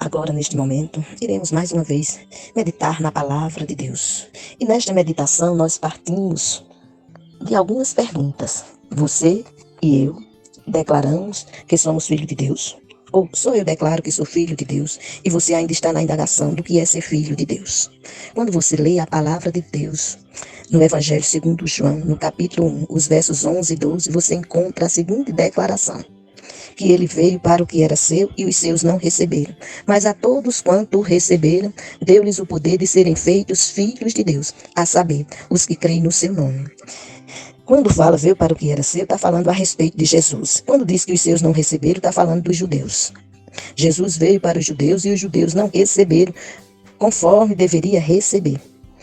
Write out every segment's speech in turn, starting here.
Agora, neste momento, iremos mais uma vez meditar na palavra de Deus. E nesta meditação nós partimos de algumas perguntas. Você e eu declaramos que somos filhos de Deus? Ou só eu declaro que sou filho de Deus e você ainda está na indagação do que é ser filho de Deus? Quando você lê a palavra de Deus no Evangelho segundo João, no capítulo 1, os versos 11 e 12, você encontra a seguinte declaração: que ele veio para o que era seu e os seus não receberam. Mas a todos quanto o receberam, deu-lhes o poder de serem feitos filhos de Deus, a saber, os que creem no seu nome. Quando fala veio para o que era seu, está falando a respeito de Jesus. Quando diz que os seus não receberam, está falando dos judeus. Jesus veio para os judeus e os judeus não receberam conforme deveria receber.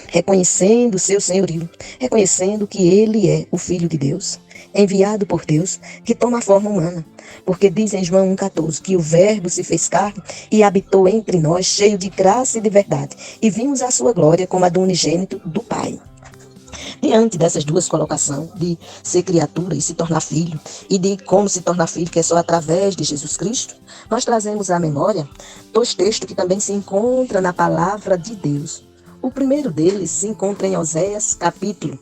Reconhecendo o seu senhorio, reconhecendo que ele é o Filho de Deus, enviado por Deus, que toma a forma humana. Porque diz em João 1,14 que o Verbo se fez carne e habitou entre nós, cheio de graça e de verdade, e vimos a sua glória como a do unigênito do Pai. Diante dessas duas colocações, de ser criatura e se tornar filho, e de como se tornar filho, que é só através de Jesus Cristo, nós trazemos à memória dois textos que também se encontram na palavra de Deus. O primeiro deles se encontra em Oséias, capítulo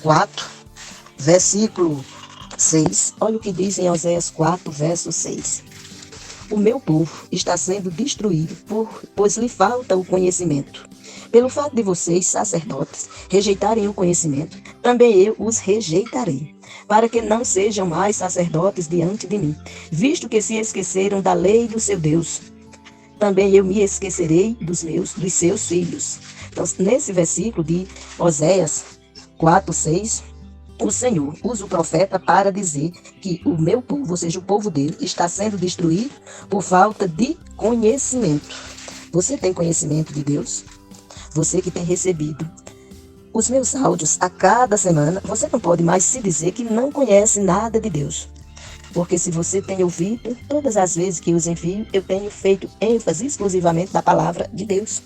4, versículo 6. Olha o que diz em Oséias 4, verso 6. O meu povo está sendo destruído, pois lhe falta o conhecimento. Pelo fato de vocês, sacerdotes, rejeitarem o conhecimento, também eu os rejeitarei, para que não sejam mais sacerdotes diante de mim, visto que se esqueceram da lei do seu Deus. Também eu me esquecerei dos seus filhos. Então, nesse versículo de Oséias 4, 6, o Senhor usa o profeta para dizer que o meu povo, ou seja, o povo dele, está sendo destruído por falta de conhecimento. Você tem conhecimento de Deus? Você que tem recebido os meus áudios a cada semana, você não pode mais se dizer que não conhece nada de Deus. Porque se você tem ouvido, todas as vezes que os envio, eu tenho feito ênfase exclusivamente na palavra de Deus.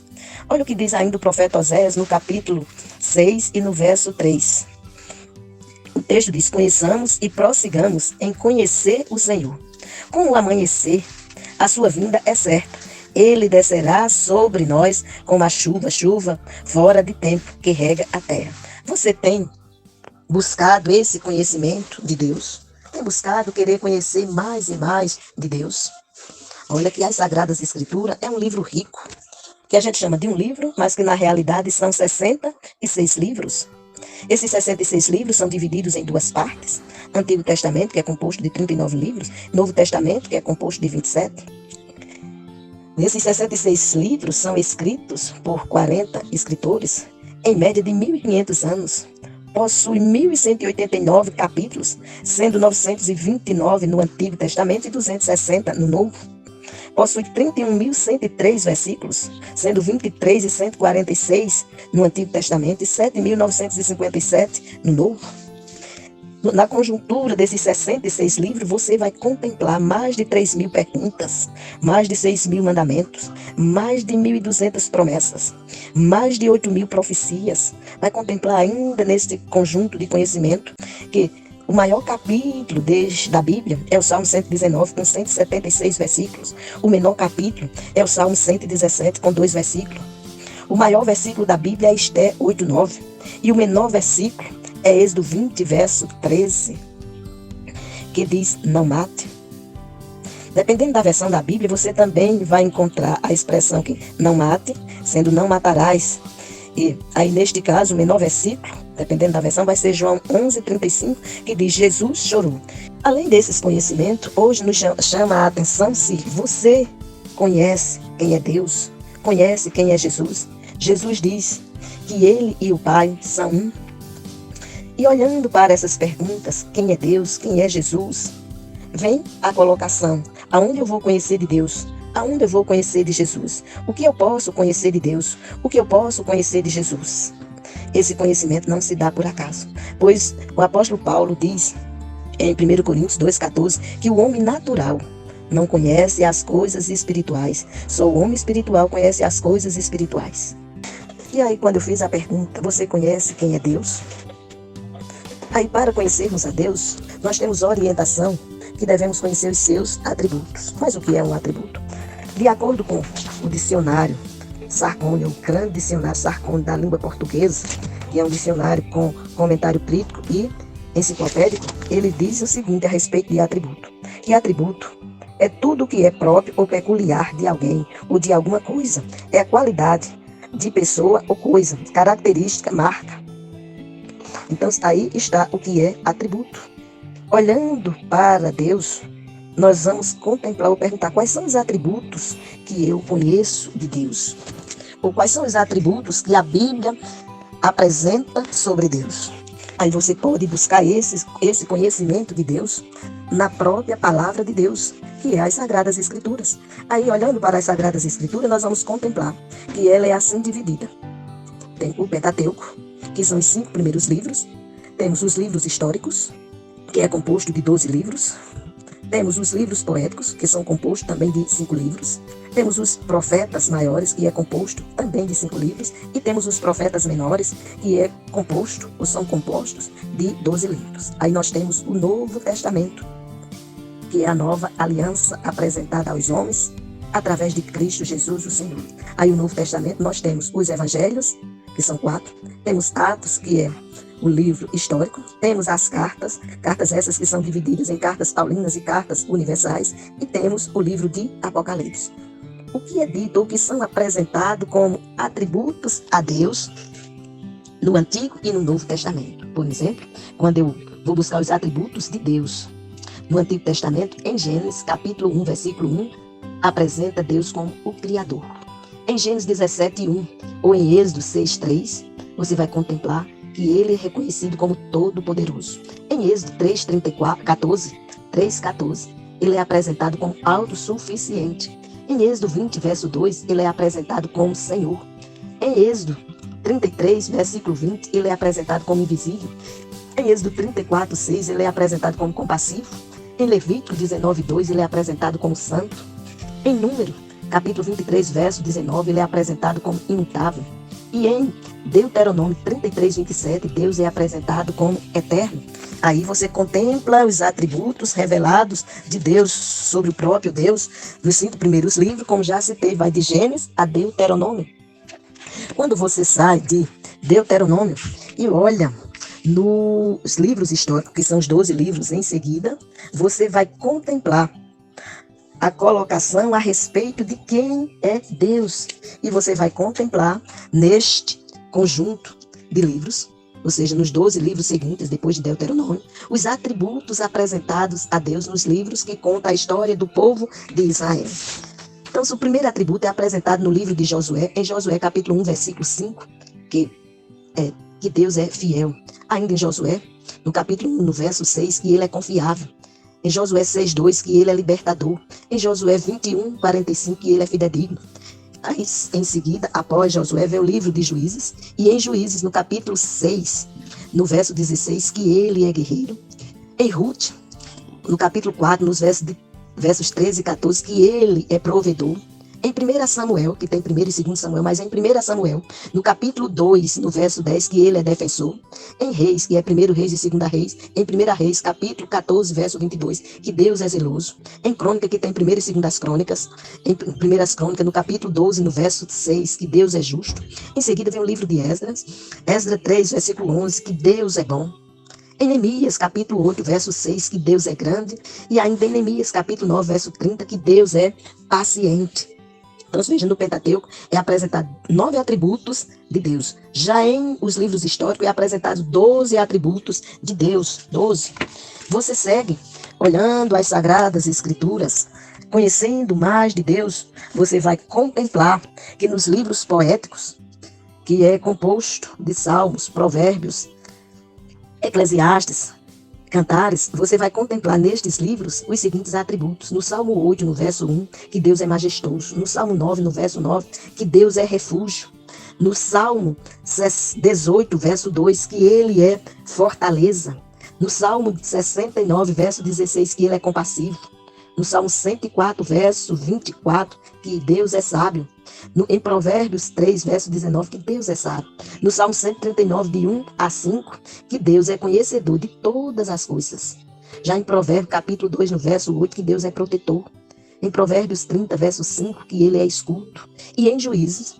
Olha o que diz ainda o profeta Oséias no capítulo 6 e no verso 3. O texto diz: conheçamos e prossigamos em conhecer o Senhor. Com o amanhecer, a sua vinda é certa. Ele descerá sobre nós como a chuva fora de tempo que rega a terra. Você tem buscado esse conhecimento de Deus? Tem buscado querer conhecer mais e mais de Deus? Olha que as Sagradas Escrituras é um livro rico, que a gente chama de um livro, mas que na realidade são 66 livros. Esses 66 livros são divididos em duas partes. Antigo Testamento, que é composto de 39 livros, Novo Testamento, que é composto de 27. Esses 66 livros são escritos por 40 escritores, em média de 1.500 anos. Possui 1.189 capítulos, sendo 929 no Antigo Testamento e 260 no Novo. Possui 31.103 versículos, sendo 23 e 146 no Antigo Testamento e 7.957 no Novo. Na conjuntura desses 66 livros, você vai contemplar mais de 3.000 perguntas, mais de 6.000 mandamentos, mais de 1.200 promessas, mais de 8.000 profecias. Vai contemplar ainda nesse conjunto de conhecimento que o maior capítulo da Bíblia é o Salmo 119, com 176 versículos. O menor capítulo é o Salmo 117, com 2 versículos. O maior versículo da Bíblia é Esté 8, 9. E o menor versículo é Êxodo 20, verso 13, que diz: não mate. Dependendo da versão da Bíblia, você também vai encontrar a expressão que não mate, sendo não matarás. E aí, neste caso, o menor versículo, dependendo da versão, vai ser João 11, 35, que diz: Jesus chorou. Além desses conhecimentos, hoje nos chama a atenção se você conhece quem é Deus, conhece quem é Jesus. Jesus diz que ele e o Pai são um. E olhando para essas perguntas, quem é Deus, quem é Jesus, vem a colocação: aonde eu vou conhecer de Deus? Aonde eu vou conhecer de Jesus? O que eu posso conhecer de Deus? O que eu posso conhecer de Jesus? Esse conhecimento não se dá por acaso, pois o apóstolo Paulo diz em 1 Coríntios 2,14 que o homem natural não conhece as coisas espirituais, só o homem espiritual conhece as coisas espirituais. E aí, quando eu fiz a pergunta: você conhece quem é Deus? Aí, para conhecermos a Deus, nós temos orientação que devemos conhecer os seus atributos. Mas o que é um atributo? De acordo com o dicionário Sarconi, o grande dicionário Sarconi da língua portuguesa, que é um dicionário com comentário crítico e enciclopédico, ele diz o seguinte a respeito de atributo. Que atributo é tudo que é próprio ou peculiar de alguém ou de alguma coisa. É a qualidade de pessoa ou coisa, característica, marca. Então, aí está o que é atributo. Olhando para Deus, nós vamos contemplar ou perguntar quais são os atributos que eu conheço de Deus. Ou quais são os atributos que a Bíblia apresenta sobre Deus. Aí você pode buscar esse conhecimento de Deus na própria palavra de Deus, que é as Sagradas Escrituras. Aí, olhando para as Sagradas Escrituras, nós vamos contemplar que ela é assim dividida. Tem o Pentateuco, que são os 5 primeiros livros. Temos os livros históricos, que é composto de 12 livros. Temos os livros poéticos, que são compostos também de 5 livros. Temos os profetas maiores, que é composto também de 5 livros. E temos os profetas menores, que é composto, ou são compostos, de 12 livros. Aí nós temos o Novo Testamento, que é a nova aliança apresentada aos homens através de Cristo Jesus, o Senhor. Aí o Novo Testamento nós temos os Evangelhos, que são 4. Temos Atos, que é o livro histórico. Temos as cartas essas que são divididas em cartas paulinas e cartas universais. E temos o livro de Apocalipse. O que é dito ou que são apresentados como atributos a Deus no Antigo e no Novo Testamento. Por exemplo, quando eu vou buscar os atributos de Deus no Antigo Testamento, em Gênesis capítulo 1, versículo 1, apresenta Deus como o Criador. Em Gênesis 17:1 ou em Êxodo 6:3, você vai contemplar que ele é reconhecido como Todo-Poderoso. Em Êxodo 3:14, ele é apresentado como autossuficiente. Em Êxodo 20, verso 2, ele é apresentado como Senhor. Em Êxodo 33, versículo 20, ele é apresentado como invisível. Em Êxodo 34:6, ele é apresentado como compassivo. Em Levítico 19:2, ele é apresentado como santo. Em Número, capítulo 23, verso 19, ele é apresentado como imutável. E em Deuteronômio 33:27, Deus é apresentado como eterno. Aí você contempla os atributos revelados de Deus sobre o próprio Deus nos 5 primeiros livros, como já citei, vai de Gênesis a Deuteronômio. Quando você sai de Deuteronômio e olha nos livros históricos, que são os 12 livros em seguida, você vai contemplar a colocação a respeito de quem é Deus. E você vai contemplar neste conjunto de livros, ou seja, nos 12 livros seguintes, depois de Deuteronômio, os atributos apresentados a Deus nos livros que contam a história do povo de Israel. Então, o primeiro atributo é apresentado no livro de Josué, em Josué capítulo 1, versículo 5, que Deus é fiel. Ainda em Josué, no capítulo 1, no verso 6, que ele é confiável. Em Josué 6:2, que ele é libertador. Em Josué 21:45, que ele é fidedigno. Aí, em seguida, após Josué, vem o livro de Juízes. E em Juízes, no capítulo 6, no verso 16, que ele é guerreiro. Em Ruth, no capítulo 4, nos versos 13 e 14, que ele é provedor. Em 1 Samuel, que tem 1 e 2 Samuel, mas em 1 Samuel, no capítulo 2, no verso 10, que ele é defensor. Em Reis, que é 1 Reis e 2 Reis. Em 1 Reis, capítulo 14, verso 22, que Deus é zeloso. Em Crônica, que tem 1 e 2 Crônicas. Em 1 Crônica, no capítulo 12, no verso 6, que Deus é justo. Em seguida vem o livro de Esdras. Esdras 3, versículo 11, que Deus é bom. Em Neemias, capítulo 8, verso 6, que Deus é grande. E ainda em Neemias, capítulo 9, verso 30, que Deus é paciente. Então, veja, no Pentateuco é apresentado 9 atributos de Deus. Já em os livros históricos é apresentado 12 atributos de Deus. 12. Você segue olhando as Sagradas Escrituras, conhecendo mais de Deus, você vai contemplar que nos livros poéticos, que é composto de Salmos, Provérbios, Eclesiastes, Cantares, você vai contemplar nestes livros os seguintes atributos. No Salmo 8, no verso 1, que Deus é majestoso. No Salmo 9, no verso 9, que Deus é refúgio. No Salmo 18, verso 2, que ele é fortaleza. No Salmo 69, verso 16, que ele é compassivo. No Salmo 104, verso 24, que Deus é sábio. Em Provérbios 3, verso 19, que Deus é sábio. No Salmo 139, de 1 a 5, que Deus é conhecedor de todas as coisas. Já em Provérbios, capítulo 2, no verso 8, que Deus é protetor. em Provérbios 30, verso 5, que ele é escudo. E em Juízes,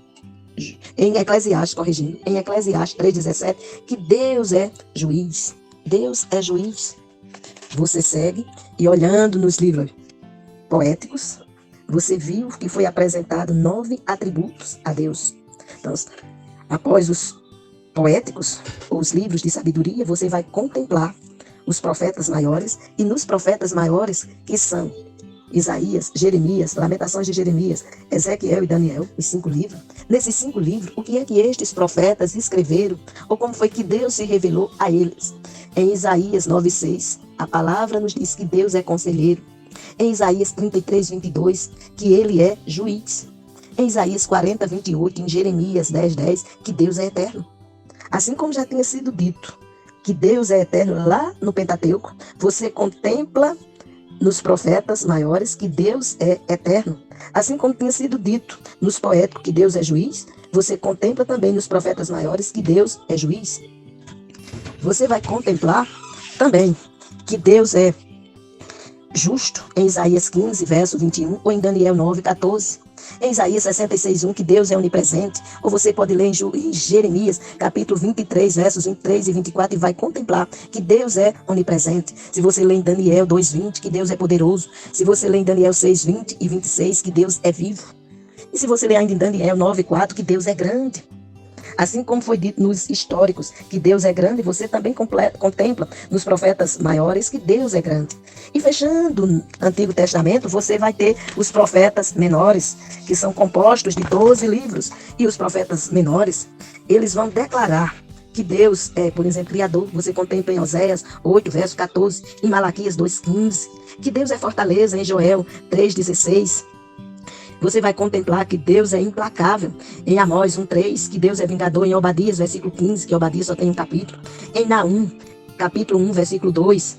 em Eclesiastes, corrigindo, em Eclesiastes 3,17, que Deus é juiz. Deus é juiz. Você segue e olhando nos livros poéticos, você viu que foi apresentado 9 atributos a Deus. Então, após os poéticos, ou os livros de sabedoria, você vai contemplar os profetas maiores, e nos profetas maiores, que são Isaías, Jeremias, Lamentações de Jeremias, Ezequiel e Daniel, os 5 livros. Nesses 5 livros, o que é que estes profetas escreveram, ou como foi que Deus se revelou a eles? Em Isaías 9,6, a palavra nos diz que Deus é conselheiro. Em Isaías 33, 22, que ele é juiz. Em Isaías 40, 28, em Jeremias 10, 10, que Deus é eterno. Assim como já tinha sido dito que Deus é eterno lá no Pentateuco, você contempla nos profetas maiores que Deus é eterno. Assim como tinha sido dito nos poéticos que Deus é juiz, você contempla também nos profetas maiores que Deus é juiz. Você vai contemplar também que Deus é justo em Isaías 15, verso 21, ou em Daniel 9, 14. Em Isaías 66, 1, que Deus é onipresente. Ou você pode ler em Jeremias, capítulo 23, versos 23 e 24, e vai contemplar que Deus é onipresente. Se você ler em Daniel 2:20, que Deus é poderoso. Se você ler em Daniel 6, 20 e 26, que Deus é vivo. E se você ler ainda em Daniel 9, 4, que Deus é grande. Assim como foi dito nos históricos que Deus é grande, você também contempla nos profetas maiores que Deus é grande. E fechando o Antigo Testamento, você vai ter os profetas menores, que são compostos de 12 livros. E os profetas menores, eles vão declarar que Deus é, por exemplo, Criador. Você contempla em Oséias 8, verso 14, em Malaquias 2,15, que Deus é fortaleza em Joel 3,16. Você vai contemplar que Deus é implacável em Amós 1:3, que Deus é vingador em Obadias, versículo 15, que Obadias só tem um capítulo. Em Naum, capítulo 1, versículo 2,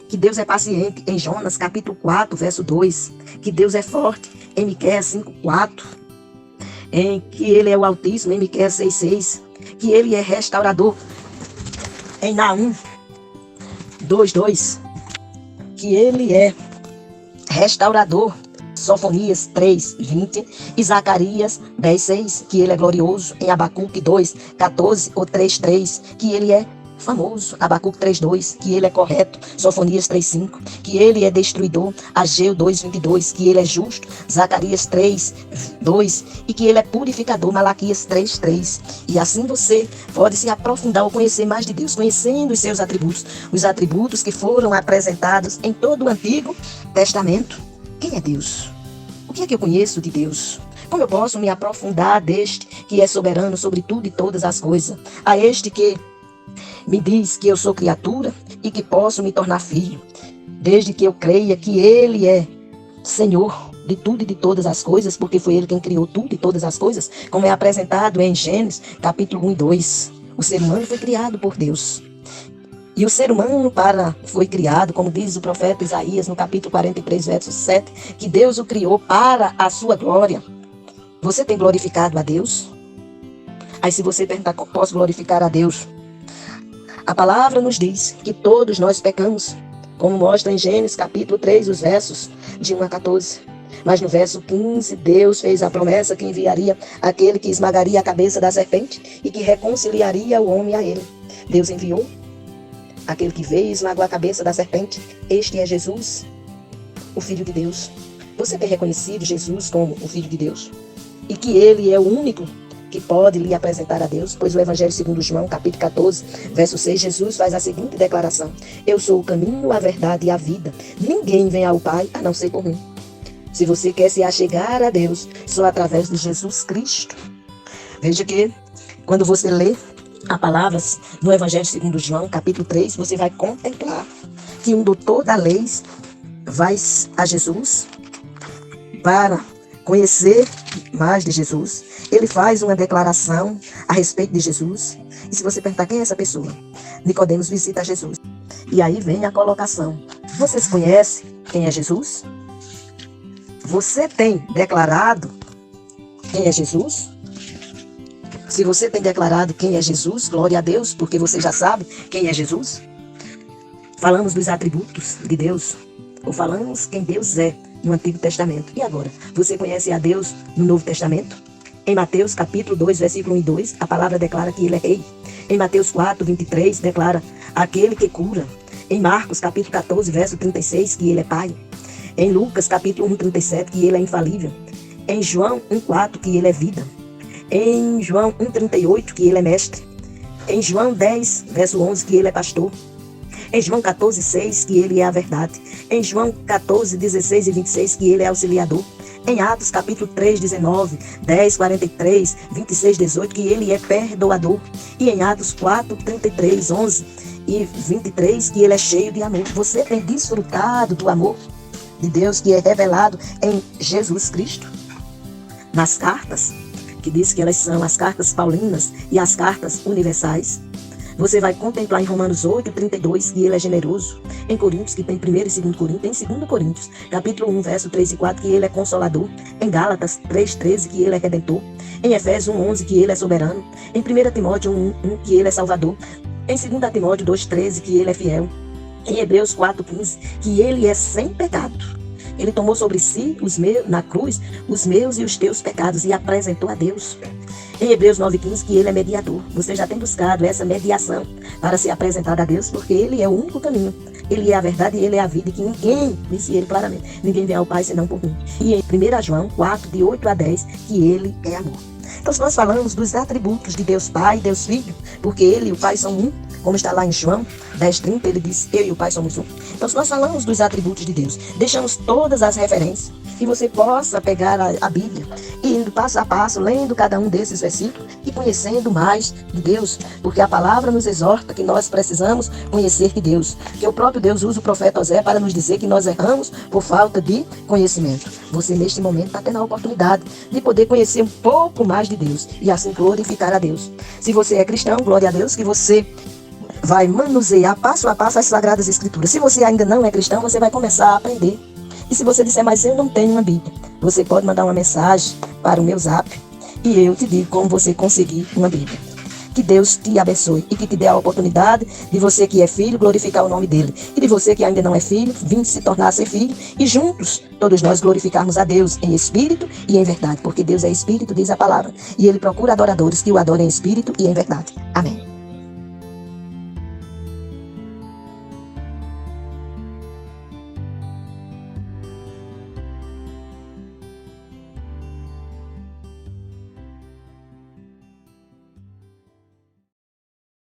que Deus é paciente em Jonas, capítulo 4, verso 2, que Deus é forte em Miqueias 5:4, em que ele é o Altíssimo em Miqueias 6:6, que ele é restaurador em Naum 2:2, que ele é restaurador Sofonias 3:20 e Zacarias 10:6, que ele é glorioso em Abacuque 2:14 ou 3:3, que ele é famoso, Abacuque 3:2, que ele é correto, Sofonias 3:5, que ele é destruidor, Ageu 2:22, que ele é justo, Zacarias 3:2, e que ele é purificador, Malaquias 3:3. E assim você pode se aprofundar ou conhecer mais de Deus, conhecendo os seus atributos, os atributos que foram apresentados em todo o Antigo Testamento. Quem é Deus? O que é que eu conheço de Deus? Como eu posso me aprofundar deste que é soberano sobre tudo e todas as coisas? A este que me diz que eu sou criatura e que posso me tornar filho, desde que eu creia que Ele é Senhor de tudo e de todas as coisas, porque foi Ele quem criou tudo e todas as coisas, como é apresentado em Gênesis, capítulo 1 e 2. O ser humano foi criado por Deus. E o ser humano foi criado, como diz o profeta Isaías, no capítulo 43, verso 7, que Deus o criou para a sua glória. Você tem glorificado a Deus? Aí se você perguntar como posso glorificar a Deus, a palavra nos diz que todos nós pecamos, como mostra em Gênesis capítulo 3, os versos de 1 a 14. Mas no verso 15, Deus fez a promessa que enviaria aquele que esmagaria a cabeça da serpente e que reconciliaria o homem a ele. Deus enviou aquele que veio e esmagou a cabeça da serpente. Este é Jesus, o Filho de Deus. Você tem reconhecido Jesus como o Filho de Deus? E que Ele é o único que pode lhe apresentar a Deus? Pois o Evangelho segundo João, capítulo 14, verso 6, Jesus faz a seguinte declaração: eu sou o caminho, a verdade e a vida. Ninguém vem ao Pai a não ser por mim. Se você quer se achegar a Deus, só através de Jesus Cristo. Veja que quando você lê a palavra no Evangelho segundo João, capítulo 3, você vai contemplar que um doutor da lei vai a Jesus para conhecer mais de Jesus. Ele faz uma declaração a respeito de Jesus. E se você perguntar quem é essa pessoa, Nicodemos visita Jesus. E aí vem a colocação: vocês conhecem quem é Jesus? Você tem declarado quem é Jesus? Se você tem declarado quem é Jesus, glória a Deus, porque você já sabe quem é Jesus. Falamos dos atributos de Deus, ou falamos quem Deus é. no Antigo Testamento. E agora, você conhece a Deus no Novo Testamento? Em Mateus capítulo 2, versículo 1 e 2, a palavra declara que ele é rei. Em Mateus 4, 23, declara aquele que cura. Em Marcos capítulo 14, verso 36, que ele é pai. Em Lucas capítulo 1, 37, que ele é infalível. Em João 1,4, que ele é vida. Em João 1,38, que ele é mestre. Em João 10, verso 11, que ele é pastor. Em João 14, 6, que ele é a verdade. Em João 14, 16 e 26, que ele é auxiliador. Em Atos capítulo 3, 19, 10, 43, 26, 18, que ele é perdoador. E em Atos 4, 33, 11 e 23, que ele é cheio de amor. Você tem desfrutado do amor de Deus que é revelado em Jesus Cristo? Nas cartas, que diz que elas são as cartas paulinas e as cartas universais. Você vai contemplar em Romanos 8, 32, que ele é generoso. Em Coríntios, que tem 1 e 2 Coríntios. Em 2 Coríntios, capítulo 1, verso 3 e 4, que ele é consolador. Em Gálatas 3, 13, que ele é redentor. Em Efésios 1, 11, que ele é soberano. Em 1 Timóteo 1, 1, que ele é salvador. Em 2 Timóteo 2, 13, que ele é fiel. Em Hebreus 4, 15, que ele é sem pecado. Ele tomou sobre si, na cruz, os meus e os teus pecados e apresentou a Deus. Em Hebreus 9,15, que ele é mediador. Você já tem buscado essa mediação para se apresentar a Deus, porque ele é o único caminho. Ele é a verdade e ele é a vida, e que ninguém, disse ele claramente, ninguém vem ao Pai senão por mim. E em 1 João 4, de 8 a 10, que ele é amor. Então, se nós falamos dos atributos de Deus Pai, Deus Filho, porque ele e o Pai são um, como está lá em João 10,30, ele diz, eu e o Pai somos um. Então, se nós falamos dos atributos de Deus, deixamos todas as referências, que você possa pegar a Bíblia, e indo passo a passo, lendo cada um desses versículos, e conhecendo mais de Deus, porque a palavra nos exorta que nós precisamos conhecer de Deus, que o próprio Deus usa o profeta Osé para nos dizer que nós erramos por falta de conhecimento. Você, neste momento, está tendo a oportunidade de poder conhecer um pouco mais de Deus, e assim glorificar a Deus. Se você é cristão, glória a Deus, que você vai manusear passo a passo as Sagradas Escrituras. Se você ainda não é cristão, você vai começar a aprender. E se você disser, mas eu não tenho uma Bíblia, você pode mandar uma mensagem para o meu zap e eu te digo como você conseguir uma Bíblia. Que Deus te abençoe e que te dê a oportunidade de você que é filho glorificar o nome dele. E de você que ainda não é filho, vir se tornar a ser filho. E juntos, todos nós glorificarmos a Deus em espírito e em verdade. Porque Deus é espírito, diz a palavra. E ele procura adoradores que o adorem em espírito e em verdade. Amém.